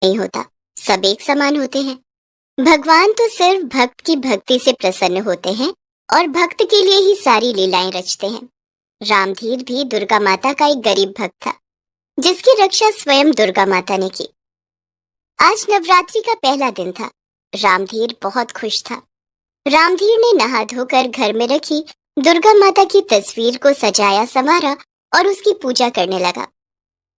नहीं होता, सब एक समान होते हैं। भगवान तो सिर्फ भक्त की भक्ति से प्रसन्न होते हैं और भक्त के लिए ही सारी लीलाएं रचते हैं। रामधीर भी दुर्गा माता का एक गरीब भक्त था, जिसकी रक्षा स्वयं दुर्गा माता ने की। आज नवरात्रि का पहला दिन था। रामधीर बहुत खुश था। रामधीर ने नहा धोकर घर में रखी दुर्गा माता की तस्वीर को सजाया संवारा और उसकी पूजा करने लगा।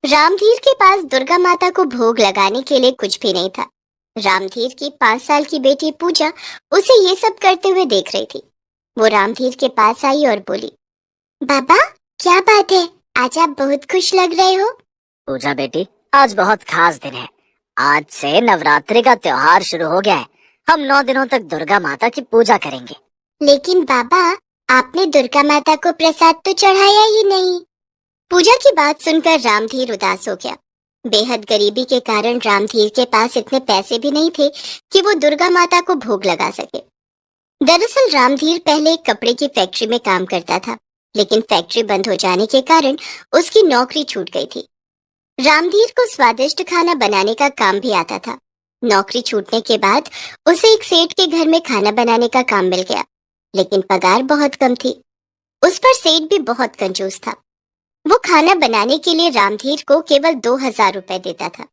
रामधीर के पास दुर्गा माता को भोग लगाने के लिए कुछ भी नहीं था। रामधीर की 5 साल की बेटी पूजा उसे ये सब करते हुए देख रही थी। वो रामधीर के पास आई और बोली, बाबा क्या बात है, आज आप बहुत खुश लग रहे हो। पूजा बेटी, आज बहुत खास दिन है। आज से नवरात्रि का त्योहार शुरू हो गया है। हम 9 दिनों तक दुर्गा माता की पूजा करेंगे। लेकिन बाबा, आपने दुर्गा माता को प्रसाद तो चढ़ाया ही नहीं। पूजा की बात सुनकर रामधीर उदास हो गया। बेहद गरीबी के कारण रामधीर के पास इतने पैसे भी नहीं थे कि वो दुर्गा माता को भोग लगा सके। दरअसल रामधीर पहले एक कपड़े की फैक्ट्री में काम करता था, लेकिन फैक्ट्री बंद हो जाने के कारण उसकी नौकरी छूट गई थी। रामधीर को स्वादिष्ट खाना बनाने का काम भी आता था। नौकरी छूटने के बाद उसे एक सेठ के घर में खाना बनाने का काम मिल गया, लेकिन पगार बहुत कम थी। उस पर सेठ भी बहुत कंजूस था। वो खाना बनाने के लिए रामधीर को केवल 2000 रुपए देता था।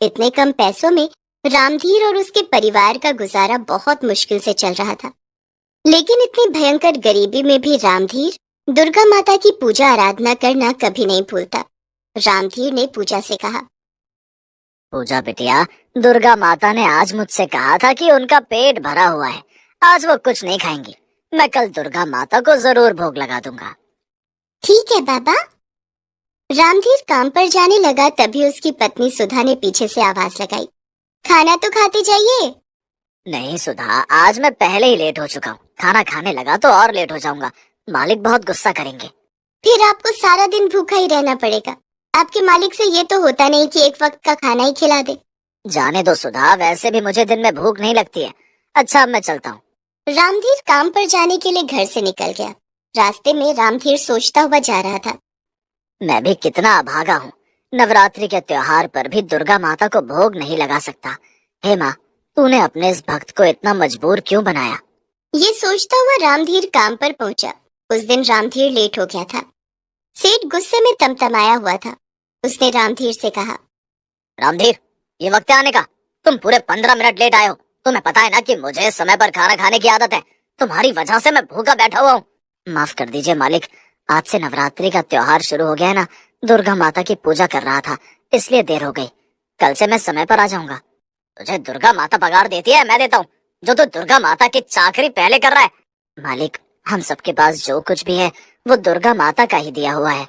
इतने कम पैसों में रामधीर और उसके परिवार का गुजारा बहुत मुश्किल से चल रहा था। लेकिन इतनी भयंकर गरीबी में भी रामधीर दुर्गा माता की पूजा आराधना करना कभी नहीं भूलता। रामधीर ने पूजा से कहा, पूजा बिटिया, दुर्गा माता ने आज मुझसे कहा था कि उनका पेट भरा हुआ है, आज वो कुछ नहीं खाएंगी। मैं कल दुर्गा माता को जरूर भोग लगा दूंगा। ठीक है बाबा। रामधीर काम पर जाने लगा, तभी उसकी पत्नी सुधा ने पीछे से आवाज लगाई, खाना तो खाते जाइए। नहीं सुधा, आज मैं पहले ही लेट हो चुका हूँ। खाना खाने लगा तो और लेट हो जाऊंगा। मालिक बहुत गुस्सा करेंगे। फिर आपको सारा दिन भूखा ही रहना पड़ेगा। आपके मालिक से ये तो होता नहीं कि एक वक्त का खाना ही खिला दे। जाने दो सुधा, वैसे भी मुझे दिन में भूख नहीं लगती है। अच्छा, अब मैं चलता हूँ। रामधीर काम पर जाने के लिए घर से निकल गया। रास्ते में रामधीर सोचता हुआ जा रहा था, मैं भी कितना अभागा हूँ। नवरात्रि के त्योहार पर भी दुर्गा माता को भोग नहीं लगा सकता। हे माँ, तूने अपने इस भक्त को इतना मजबूर क्यों बनाया? ये सोचता हुआ रामधीर काम पर पहुंचा। उस दिन रामधीर लेट हो गया था। सेठ गुस्से में तमतमाया हुआ था। उसने रामधीर से कहा, रामधीर, ये वक्त है आने का। तुम पूरे 15 मिनट लेट आए हो। तुम्हें पता है ना कि मुझे समय पर खाना खाने की आदत है। तुम्हारी वजह से मैं भूखा बैठा हुआ हूँ। माफ कर दीजिए मालिक, आज से नवरात्रि का त्योहार शुरू हो गया है ना। दुर्गा माता की पूजा कर रहा था, इसलिए देर हो गई। कल से मैं समय पर आ जाऊंगा। तुझे दुर्गा माता पगार देती है, मैं देता हूँ, जो तू दुर्गा माता की चाकरी पहले कर रहा है। मालिक, हम सबके पास जो कुछ भी है वो दुर्गा माता का ही दिया हुआ है।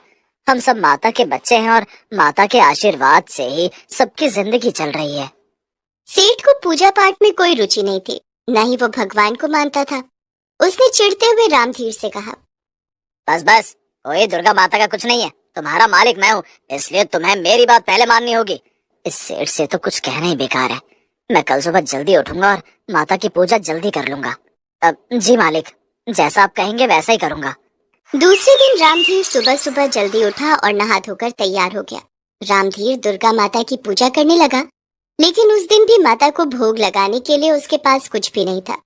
हम सब माता के बच्चे हैं और माता के आशीर्वाद से ही सबकी जिंदगी चल रही है। सेठ को पूजा पाठ में कोई रुचि नहीं थी, न ही वो भगवान को मानता था। उसने चिढ़ते हुए रामधीर से कहा, बस बस, कोई दुर्गा माता का कुछ नहीं है। तुम्हारा मालिक मैं हूँ, इसलिए तुम्हें मेरी बात पहले माननी होगी। इस सेठ से तो कुछ कहना ही बेकार है। मैं कल सुबह जल्दी उठूंगा और माता की पूजा जल्दी कर लूंगा। अब जी मालिक, जैसा आप कहेंगे वैसा ही करूंगा। दूसरे दिन रामधीर सुबह सुबह जल्दी उठा और नहा धोकर तैयार हो गया। रामधीर दुर्गा माता की पूजा करने लगा, लेकिन उस दिन भी माता को भोग लगाने के लिए उसके पास कुछ भी नहीं था।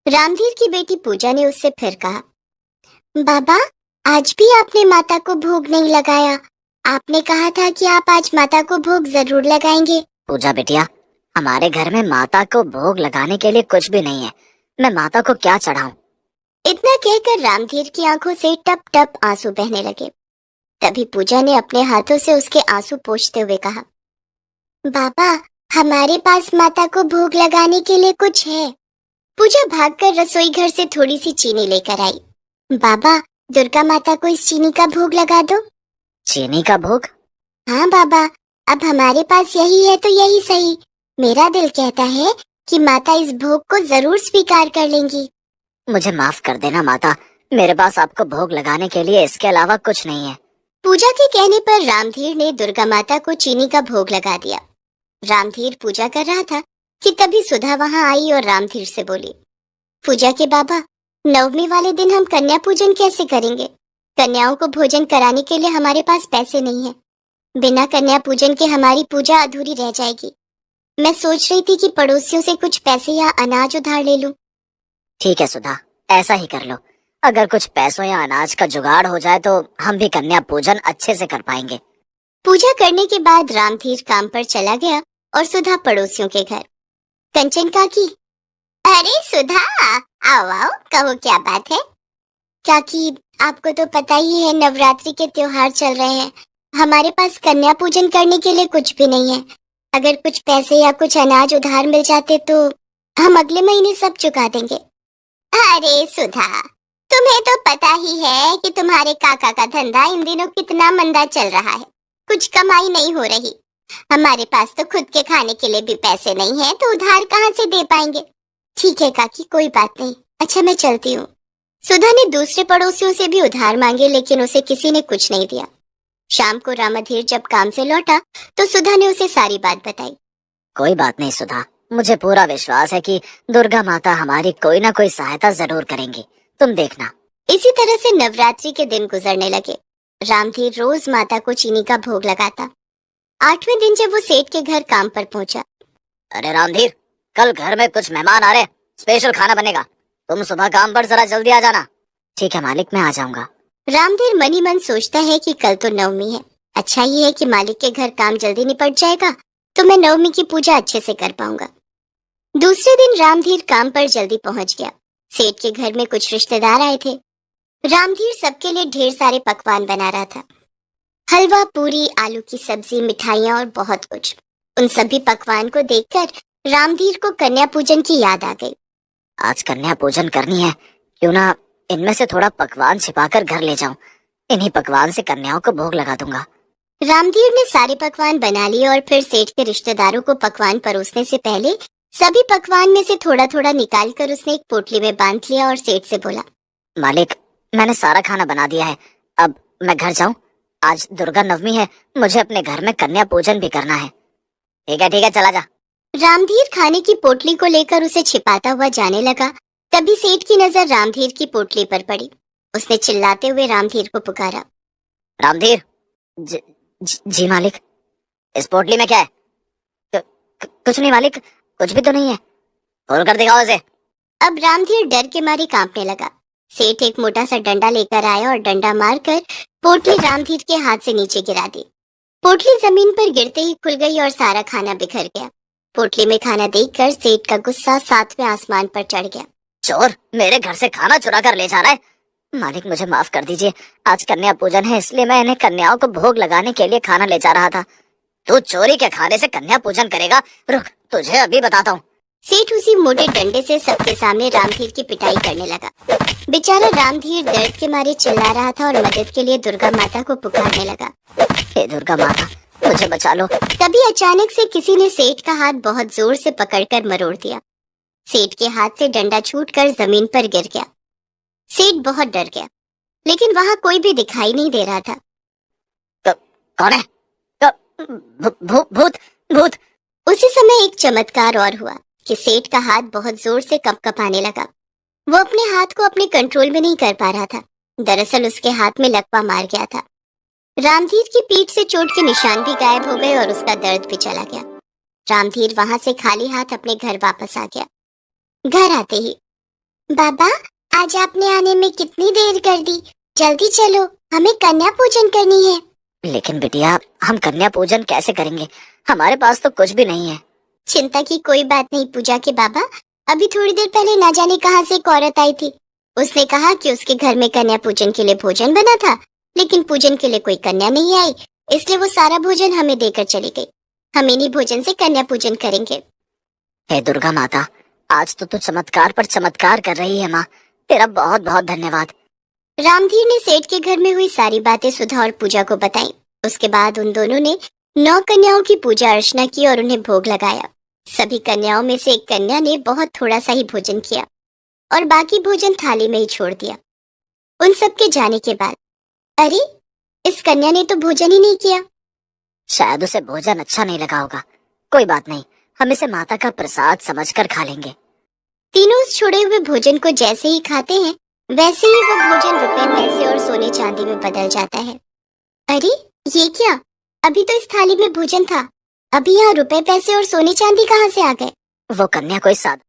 रामधीर की बेटी पूजा ने उससे फिर कहा, बाबा, आज भी आपने माता को भोग नहीं लगाया। आपने कहा था कि आप आज माता को भोग जरूर लगाएंगे। पूजा बिटिया, हमारे घर में माता को भोग लगाने के लिए कुछ भी नहीं है। मैं माता को क्या चढ़ाऊं? इतना कहकर रामधीर की आंखों से टप टप आंसू बहने लगे। तभी पूजा ने अपने हाथों से उसके आंसू पोंछते हुए कहा, बाबा, हमारे पास माता को भोग लगाने के लिए कुछ है। पूजा भागकर रसोई घर से थोड़ी सी चीनी लेकर आई। बाबा, दुर्गा माता को इस चीनी का भोग लगा दो। चीनी का भोग? हाँ बाबा, अब हमारे पास यही है तो यही सही। मेरा दिल कहता है कि माता इस भोग को जरूर स्वीकार कर लेंगी। मुझे माफ कर देना माता, मेरे पास आपको भोग लगाने के लिए इसके अलावा कुछ नहीं है। पूजा के कहने पर रामधीर ने दुर्गा माता को चीनी का भोग लगा दिया। रामधीर पूजा कर रहा था कि तभी सुधा वहां आई और रामधीर से बोली, पूजा के बाबा, नवमी वाले दिन हम कन्या पूजन कैसे करेंगे? कन्याओं को भोजन कराने के लिए हमारे पास पैसे नहीं है। बिना कन्या पूजन के हमारी पूजा अधूरी रह जाएगी। मैं सोच रही थी कि पड़ोसियों से कुछ पैसे या अनाज उधार ले लूं। ठीक है सुधा, ऐसा ही कर लो। अगर कुछ पैसों या अनाज का जुगाड़ हो जाए तो हम भी कन्या पूजन अच्छे से कर पाएंगे। पूजा करने के बाद रामधीर काम पर चला गया और सुधा पड़ोसियों के घर। कंचन काकी, अरे सुधा, आओ आओ, कहो क्या बात है। काकी, आपको तो पता ही है नवरात्रि के त्योहार चल रहे हैं। हमारे पास कन्या पूजन करने के लिए कुछ भी नहीं है। अगर कुछ पैसे या कुछ अनाज उधार मिल जाते तो हम अगले महीने सब चुका देंगे। अरे सुधा, तुम्हें तो पता ही है कि तुम्हारे काका का धंधा इन दिनों कितना मंदा चल रहा है। कुछ कमाई नहीं हो रही। हमारे पास तो खुद के खाने के लिए भी पैसे नहीं है, तो उधार कहाँ से दे पाएंगे। ठीक है काकी, कोई बात नहीं। अच्छा, मैं चलती हूँ। सुधा ने दूसरे पड़ोसियों से भी उधार मांगे, लेकिन उसे किसी ने कुछ नहीं दिया। शाम को रामधीर जब काम से लौटा तो सुधा ने उसे सारी बात बताई। कोई बात नहीं सुधा, मुझे पूरा विश्वास है कि दुर्गा माता हमारी कोई ना कोई सहायता जरूर करेंगी, तुम देखना। इसी तरह से नवरात्रि के दिन गुजरने लगे। रामधीर रोज माता को चीनी का भोग लगाता। 8वें दिन जब वो सेठ के घर काम पर पहुंचा। अरे रामधीर, कल घर में कुछ मेहमान आ रहे, स्पेशल खाना बनेगा। तुम सुबह काम पर जरा जल्दी आ जाना। ठीक है मालिक, मैं आ जाऊंगा। रामधीर मन ही मन सोचता है कि कल तो नवमी है। अच्छा ये है कि मालिक के घर काम जल्दी निपट जाएगा तो मैं नवमी की पूजा अच्छे से कर पाऊंगा। दूसरे दिन रामधीर काम पर जल्दी पहुंच गया। सेठ के घर में कुछ रिश्तेदार आए थे। रामधीर सबके लिए ढेर सारे पकवान बना रहा था। हलवा, पूरी, आलू की सब्जी, मिठाइयाँ और बहुत कुछ। उन सभी पकवान को देखकर रामधीर को कन्या पूजन की याद आ गई। आज कन्या पूजन करनी है, क्यों ना इनमें से थोड़ा पकवान छिपाकर घर ले जाऊं। इन्हीं पकवान से कन्याओं को भोग लगा दूंगा। रामधीर ने सारे पकवान बना लिए और फिर सेठ के रिश्तेदारों को पकवान परोसने से पहले सभी पकवान में से थोड़ा थोड़ा निकाल कर उसने एक पोटली में बांध लिया और सेठ से बोला, मालिक, मैंने सारा खाना बना दिया है, अब मैं घर जाऊं। आज दुर्गा नवमी है, मुझे अपने घर में कन्या पूजन भी करना है। ठीक है, चला जा। रामधीर खाने की पोटली को लेकर उसे छिपाता हुआ जाने लगा। तभी सेठ की नजर रामधीर की पोटली पर पड़ी। उसने चिल्लाते हुए रामधीर को पुकारा, रामधीर। जी मालिक। इस पोटली में क्या है? कुछ नहीं मालिक, कुछ भी तो नहीं है। खोल कर दिखाओ इसे। अब रामधीर डर के मारे कांपने लगा। सेठ एक मोटा सा डंडा लेकर आया और डंडा मारकर पोटली रामधीर के हाथ से नीचे गिरा दी। पोटली जमीन पर गिरते ही खुल गई और सारा खाना बिखर गया। पोटली में खाना देखकर सेठ का गुस्सा 7वें आसमान पर चढ़ गया। चोर मेरे घर से खाना चुरा कर ले जा रहा है। मालिक, मुझे माफ कर दीजिए, आज कन्या पूजन है, इसलिए मैं इन्हें कन्याओं को भोग लगाने के लिए खाना ले जा रहा था। तू चोरी के खाने से कन्या पूजन करेगा? रुक, तुझे अभी बताता हूँ। सेठ उसी मोटे डंडे से सबके सामने रामधीर की पिटाई करने लगा। बेचारा रामधीर दर्द के मारे चिल्ला रहा था और मदद के लिए दुर्गा माता को पुकारने लगा। हे दुर्गा माता, मुझे बचा लो। तभी अचानक से किसी ने सेठ का हाथ बहुत जोर से पकड़कर मरोड़ दिया। सेठ के हाथ से डंडा छूटकर जमीन पर गिर गया। सेठ बहुत डर गया, लेकिन वहां कोई भी दिखाई नहीं दे रहा था। कौन है? भूत भूत। उसी समय एक चमत्कार और हुआ कि सेठ का हाथ बहुत जोर से कपकपाने लगा। वो अपने हाथ को अपने कंट्रोल में नहीं कर पा रहा था। दरअसल उसके हाथ में लकवा मार गया था। रामधीर की पीठ से चोट के निशान भी गायब हो गए और उसका दर्द भी चला गया। रामधीर वहां से खाली हाथ अपने घर वापस आ गया। घर आते ही, बाबा, आज आपने आने में कितनी देर कर दी? जल्दी चलो, हमें कन्या पूजन करनी है। लेकिन बिटिया, हम कन्या पूजन कैसे करेंगे? हमारे पास तो कुछ भी नहीं है। चिंता की कोई बात नहीं पूजा के बाबा। अभी थोड़ी देर पहले ना जाने कहां से एक औरत आई थी। उसने कहा कि उसके घर में कन्या पूजन के लिए भोजन बना था, लेकिन पूजन के लिए कोई कन्या नहीं आई, इसलिए वो सारा भोजन हमें देकर चली गई। हम इन्हीं भोजन से कन्या पूजन करेंगे। हे दुर्गा माता, आज तो तू चमत्कार पर चमत्कार कर रही है माँ, तेरा बहुत बहुत धन्यवाद। रामधीर ने सेठ के घर में हुई सारी बातें सुधा और पूजा को बताई। उसके बाद उन दोनों ने 9 कन्याओं की पूजा अर्चना की और उन्हें भोग लगाया। सभी कन्याओं में से एक कन्या ने बहुत थोड़ा सा ही भोजन किया और बाकी भोजन थाली में ही छोड़ दिया। उन सब के जाने के बाद, अरे, इस कन्या ने तो भोजन ही नहीं किया। शायद उसे भोजन अच्छा नहीं लगा होगा। कोई बात नहीं, हम इसे माता का प्रसाद समझकर खा लेंगे। तीनों उस छोड़े हुए भोजन को जैसे ही खाते हैं, वैसे ही वो भोजन रुपए, पैसे और सोने चांदी में बदल जाता है। अरे, ये क्या? अभी तो इस थाली में भोजन था, अभी यहाँ रुपए पैसे और सोने चांदी कहाँ से आ गए? वो कन्या कोई साधारण